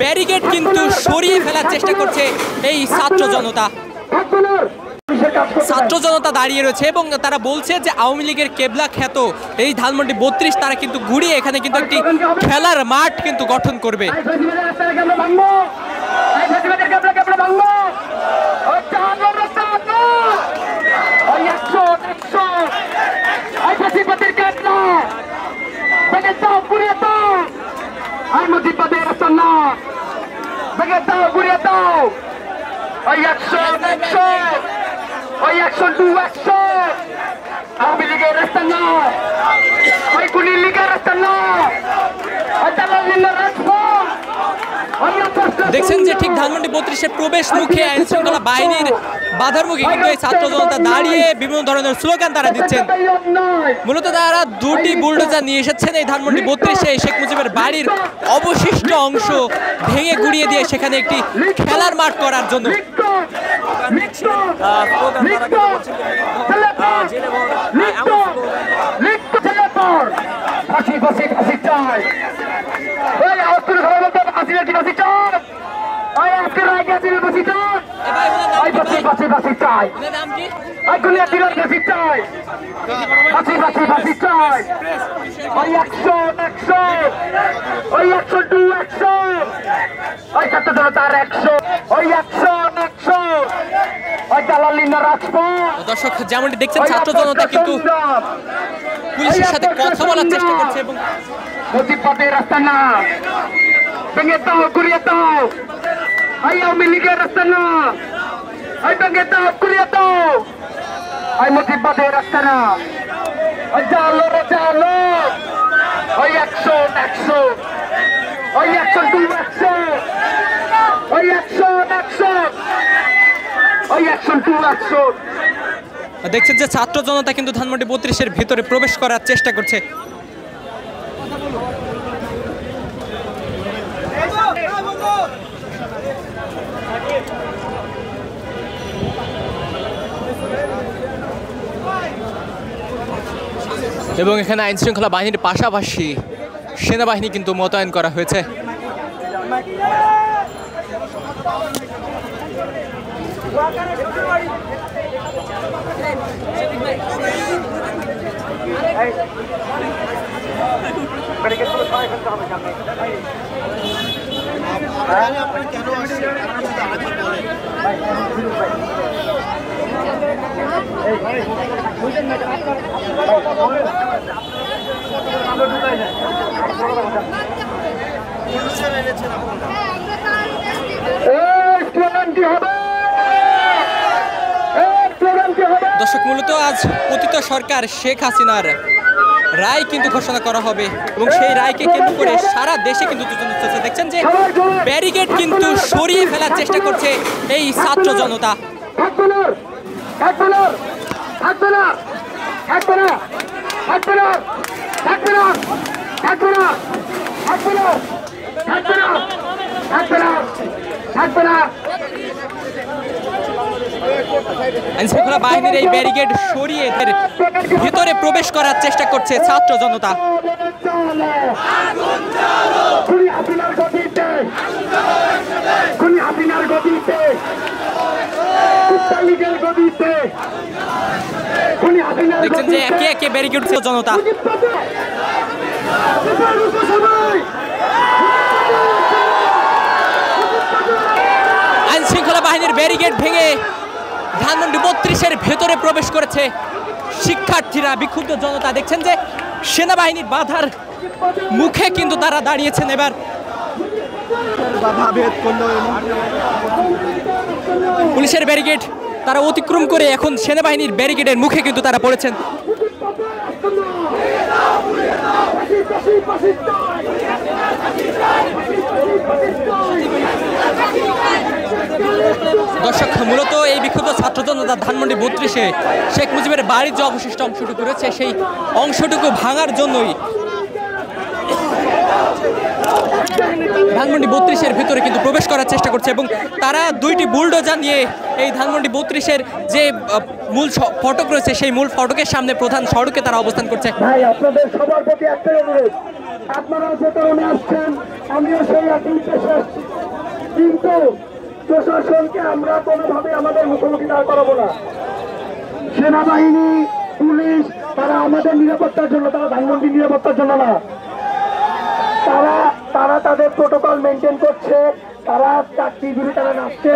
Barricade কিন্তু সরিয়ে ফেলার চেষ্টা করছে এই ছাত্র জনতা। ছাত্র জনতা দাঁড়িয়ে রয়েছে এবং তারা বলছে যে আওয়ামী লীগের কেবলা খ্যাত এই ধানমন্ডি ৩২ তারা কিন্তু ঘুরিয়ে এখানে কিন্তু একটি খেলার মাঠ কিন্তু গঠন করবে। দেখছেন যে ঠিক ধানমন্ডি ৩২-এর প্রবেশ মুখে আইন শৃঙ্খলা বাহিনীর বাধার মুখে কিন্তু এই ছাত্র জনতা দাঁড়িয়ে বিভিন্ন ধরনের স্লোগান তারা দিচ্ছেন। মূলত তারা দুটি বুলডোজার নিয়ে এসেছেন এই ধানমন্ডি ৩২-এ শেখ মুজিবের বাড়ির অবশিষ্ট অংশ ভেঙে গুড়িয়ে দিয়ে সেখানে একটি খেলার মাঠ করার জন্য। দর্শক যেমনটি দেখছেন ছাত্র জনতা কিন্তু পুলিশের সাথে কথা বলার চেষ্টা করছে এবং রাস্তা না ভেঙে দাও গুড়িয়ে দাও আওয়ামী লীগের রাস্তা না ভেঙে দাও গুড়িয়ে দাও মুজিববাদের রাস্তা না জালো রে জালো 100 100 100 200 100 দেখছেন যে ছাত্র জনতা কিন্তু ধানমন্ডি ৩২-এর ভিতরে প্রবেশ করার চেষ্টা করছে। এবং এখানে আইন শৃঙ্খলা বাহিনীর পাশাপাশি সেনাবাহিনী কিন্তু মোতায়েন করা হয়েছে। দর্শক মূলত আজ পতিত সরকার শেখ হাসিনার রায় কিন্তু ঘোষণা করা হবে এবং সেই রায়কে কেন্দ্র করে সারা দেশে কিন্তু দেখছেন যে ব্যারিকেড কিন্তু সরিয়ে ফেলার চেষ্টা করছে এই ছাত্র জনতা। আইনশৃঙ্খলা বাহিনীর এই ব্যারিকেড সরিয়ে ভিতরে প্রবেশ করার চেষ্টা করছে ছাত্র জনতা। দেখছেন যে একে একে ব্যারিকেড জনতা। আইন শৃঙ্খলা বাহিনীর ব্যারিকেড ভেঙে ধানমন্ডি ৩২-এর ভেতরে প্রবেশ করেছে শিক্ষার্থীরা, বিক্ষুব্ধ জনতা। দেখছেন যে সেনাবাহিনীর বাধার মুখে কিন্তু তারা দাঁড়িয়েছেন। এবার পুলিশের ব্যারিকেড তারা অতিক্রম করে এখন সেনাবাহিনীর ব্যারিকেডের মুখে কিন্তু তারা পড়েছেন। দর্শক মূলত এই বিক্ষুব্ধ ছাত্র জনতা ধানমন্ডি ৩২-এ শেখ মুজিবের বাড়ির যে অবশিষ্ট অংশটুকু রয়েছে সেই অংশটুকু ভাঙার জন্যই ধানমন্ডি ৩২-এর ভিতরে কিন্তু প্রবেশ করার চেষ্টা করছে এবং তারা দুইটি বুলডোজার নিয়ে এই ধানমন্ডি ৩২-এর যে মূল ফটক রয়েছে সেই মূল ফটকের সামনে প্রধান সড়কে তারা অবস্থান করছে। ভাই আপনাদের সবার প্রতি একটাই অনুরোধ, আপনারা যে কারণে আসছেন আমিও সেই একই উদ্দেশ্যে আসছি। কিন্তু প্রশাসনকে আমরা কোনোভাবে আমাদের মুখোমুখি দাঁড় করাবো না। সেনাবাহিনী, পুলিশ তারা আমাদের নিরাপত্তার জন্য, তারা ধানমন্ডির নিরাপত্তার জন্য না। তারা তাদের প্রোটোকল মেনটেন করছে, তারা চাকরি ঘুরে তারা নাচছে।